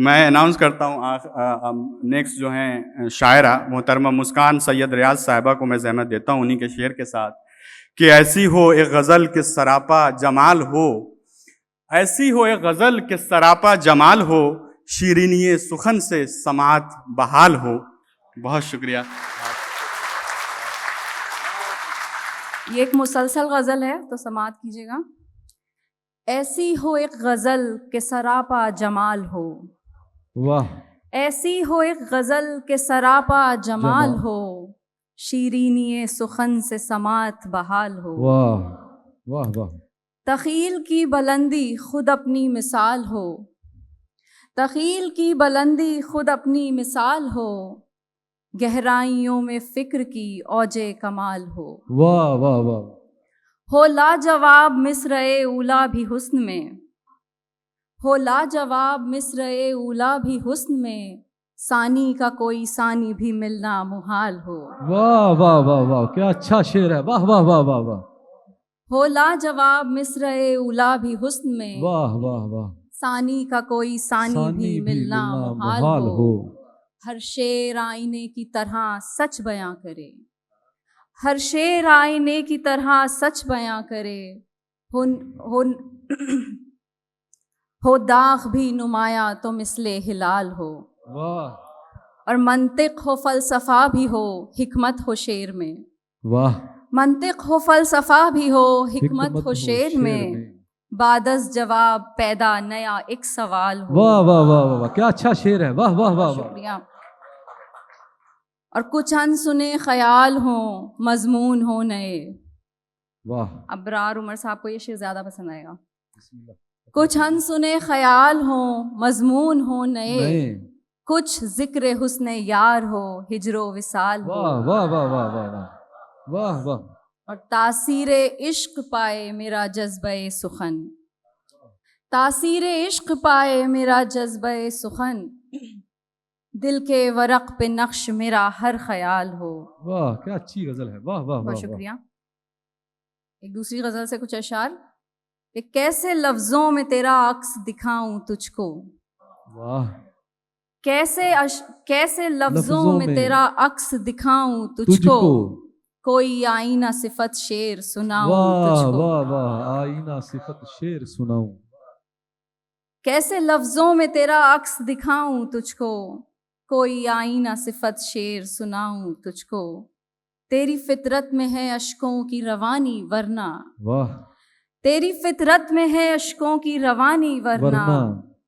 मैं अनाउंस करता हूँ नेक्स्ट जो हैं शायरा मोहतरमा मुस्कान सैयद रियाज साहिबा को मैं ज़हमत देता हूँ उन्हीं के शेर के साथ कि ऐसी हो एक गज़ल के सरापा जमाल हो, ऐसी हो एक गज़ल के सरापा जमाल हो, शीरीनिए सुखन से समात बहाल हो। बहुत शुक्रिया। ये एक मुसलसल गज़ल है तो समात कीजिएगा। ऐसी हो एक गज़ल के सरापा जमाल हो, वाह, ऐसी हो एक गज़ल के सरापा जमाल हो, शीरीनिए सुखन से समात बहाल हो। वाह वाह वाह। तख़ील की बुलंदी खुद अपनी मिसाल हो, तख़ील की बुलंदी खुद अपनी मिसाल हो, गहराइयों में फ़िक्र की औजे कमाल हो। वाह वाह वाह। हो लाजवाब मिस्र-ए ऊला भी हुस्न में, हो लाजवाब मिस्र-ए ऊला भी हुस्न में, सानी का कोई सानी भी मिलना मुहाल हो। वाह वाह वाह वाह, क्या अच्छा शेर है। वाह वाह वाह वाह वाह। हो लाजवाब मिस्र-ए ऊला भी हुस्न में, वाह वाह वाह, सानी का कोई सानी भी मिलना मुहाल हो। हर शेर आईने की तरह सच बयां करे, हर शेर आईने की तरह सच बयां करे, हो दाग भी नुमाया तो मिसले हिलाल हो। वाह। और मंतिक हो फलसफा भी हो हिकमत हो शेर में, वाह। मंतिक हो फलसफा भी हो हिकमत हो शेर में, बादस जवाब पैदा नया एक सवाल हो। वाह वाह वाह वाह, क्या अच्छा शेर है। वाह वाह वाह। शुक्रिया। और कुछ अनसुने ख्याल हो मजमून हो नए। वाह। अबरार उमर साहब को ये शेर ज्यादा पसंद आएगा। कुछ अनसुने ख्याल हो मजमून हो नए, कुछ जिक्र हुस्ने यार हो हिजरो विसाल हो। वाह वाह वाह वाह वाह वाह वाह। और तासीरे इश्क पाए मेरा जज्बे सुखन, तासीरे इश्क पाए मेरा जज्बे सुखन, दिल के वरक पे नक्श मेरा हर ख्याल हो। वाह, क्या अच्छी गजल है। वाह वाह वाह। शुक्रिया। एक दूसरी गजल से कुछ अशार कि कैसे लफ्जों में तेरा अक्स दिखाऊं तुझको। वाह। कैसे लफ्जों में तेरा अक्स दिखाऊं तुझको, कोई आईना सिफत शेर सुनाऊं तुझको। वाह वाह, आईना सिफत शेर सुनाऊं। कैसे लफ्जों में तेरा अक्स दिखाऊं तुझको, कोई आईना सिफत शेर सुनाऊं तुझको। तेरी फितरत में है अश्कों की रवानी वरना, वाह, तेरी फितरत में है अश्कों की रवानी वरना,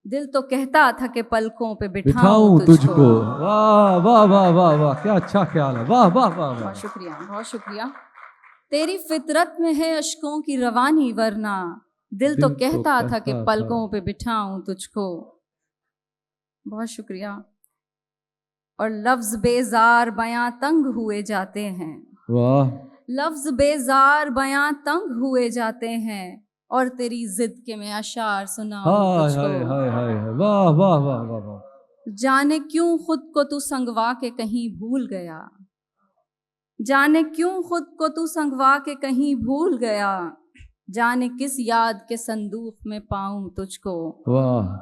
दिल तो कहता था कि पलकों पे बिठाऊं तुझको। वाह वाह वाह वाह वाह, क्या अच्छा ख्याल है। वाह वाह वाह। बहुत शुक्रिया, बहुत शुक्रिया। तेरी फितरत में है अश्कों की रवानी वरना, दिल तो कहता था कि पलकों पे बिठाऊं तुझको। बहुत शुक्रिया। और लफ्ज बेजार बयां तंग हुए जाते हैं। वाह। लफ्ज बेजार बयां तंग हुए जाते हैं, और तेरी जिद के मैं अशार सुनाऊं तुझको। हाय हाय, वाह वाह वाह वाह। जाने क्यों खुद को तू संगवा के कहीं भूल गया, जाने क्यों खुद को तू संगवा के कहीं भूल गया, जाने किस याद के संदूक में पाऊं तुझको। वाह।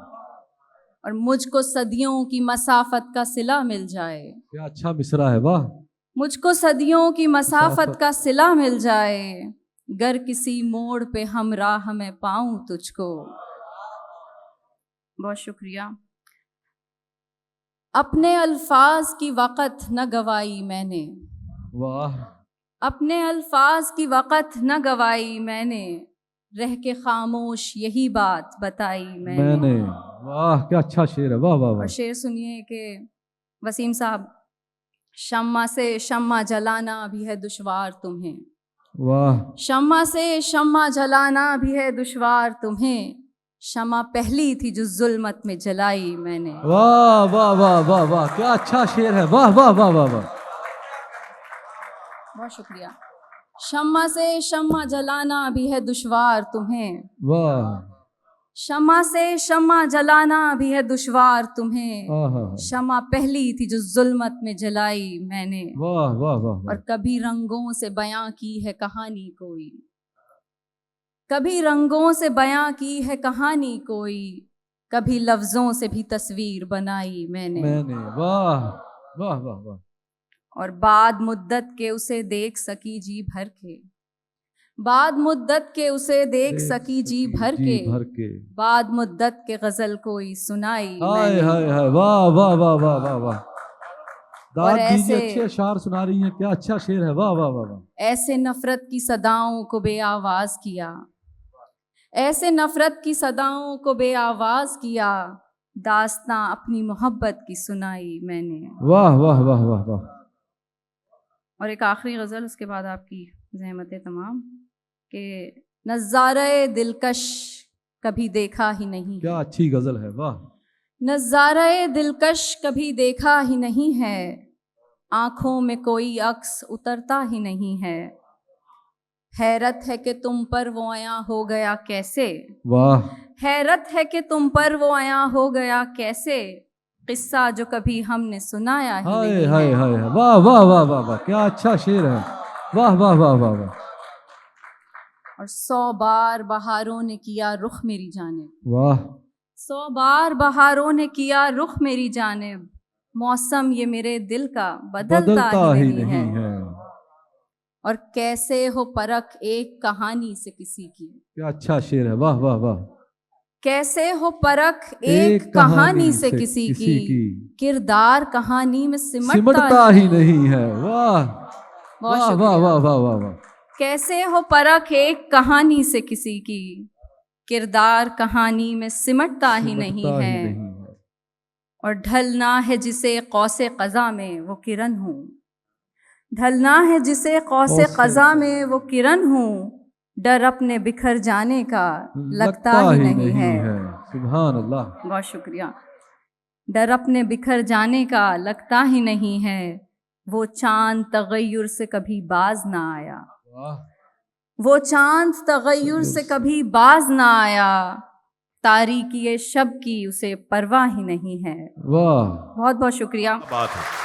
और मुझको सदियों की मसाफत का सिला मिल जाए। क्या अच्छा मिसरा है। वाह। मुझको सदियों की मसाफत का सिला मिल जाए, गर किसी मोड़ पे हमराह में पाऊं तुझको। बहुत शुक्रिया। अपने अल्फाज की वक़्त न गवाई मैंने। वाह। अपने अल्फाज की वक़्त न गवाई मैंने, रह के खामोश यही बात बताई मैंने। वाह, क्या अच्छा शेर है। वाह वाह। और शेर सुनिए कि वसीम साहब, शम्मा से शम्मा जलाना भी है दुश्वार तुम्हें। वाह। शम्मा से शम्मा जलाना भी है दुश्वार तुम्हें, शम्मा पहली थी जो जुल्मत में जलाई मैंने। वाह वाह वाह वाह वाह, क्या अच्छा शेर है। वाह वाह वाह वाह वाह। बहुत शुक्रिया। शम्मा से शम्मा जलाना भी है दुश्वार तुम्हें। वाह। शम्मा से शम्मा जलाना भी है दुश्वार तुम्हें, शम्मा पहली थी जो जुल्मत में जलाई मैंने। वाह वाह वाह। और कभी रंगों से बयां की है कहानी कोई, कभी रंगों से बयां की है कहानी कोई, कभी लफ्जों से भी तस्वीर बनाई मैंने, वाह वाह वाह वाह। और बाद मुद्दत के उसे देख सकी जी भर के, बाद मुद्दत के उसे देख सकी जी भर के, बाद मुद्दत के गजल कोई सुनाई हाय मैंने। हाय हाय, वाह वाह वाह वाह वाह वाह। और दाद दीजिए, ऐसे अच्छे अशार सुना रही हैं, क्या अच्छा शेर है, वाह वाह वाह वाह। ऐसे नफरत की सदाओं को बेआवाज किया, ऐसे नफरत की सदाओं को बेआवाज किया, दास्तां अपनी मोहब्बत की सुनाई मैंने। वाह वाह वाह वाह वाह। और एक आखिरी गज़ल, उसके बाद आपकी ज़हमतें तमाम, कि नज़ारे दिलकश कभी देखा ही नहीं, क्या अच्छी गजल है, वाह। नज़ारे दिलकश कभी देखा ही नहीं है, आँखों में कोई अक्स उतरता ही नहीं है, हैरत है कि तुम पर वो आया हो गया कैसे, वाह। हैरत है कि तुम पर वो आया हो गया कैसे, किस्सा जो कभी हमने सुनाया ही हाय नहीं हाय है। हाय, वाह वाह वाह वाह वाह, क्या अच्छा शेर है, वाह वाह वाह वाह वाह। और 100 बार बहारों ने किया रुख मेरी जानिब, वाह। 100 बार बहारों ने किया रुख मेरी जानिब, मौसम ये मेरे दिल का बदलता ही नहीं है। और कैसे हो परख एक कहानी से किसी की, क्या अच्छा शेर है, वाह वाह वाह। कैसे हो परख एक कहानी से किसी की, किरदार कहानी में सिमटता ही नहीं है, वाह बहुत वाह वाह वाह वाह वाह वाह। कैसे हो परख एक कहानी से किसी की, किरदार कहानी में सिमटता ही नहीं है। और ढलना है जिसे कौसे क़ज़ा में वो किरण हूँ, ढलना है जिसे कौसे क़ज़ा में वो किरण हूँ, डर अपने बिखर जाने का लगता ही नहीं है। सुभान अल्लाह, बहुत शुक्रिया। डर अपने बिखर जाने का लगता ही नहीं है, वो चांद तगय्युर से कभी बाज ना आया, वो चांद तगय्युर से कभी बाज ना आया, तारीकी शब की उसे परवाह ही नहीं है। वाह, बहुत बहुत शुक्रिया। बात है।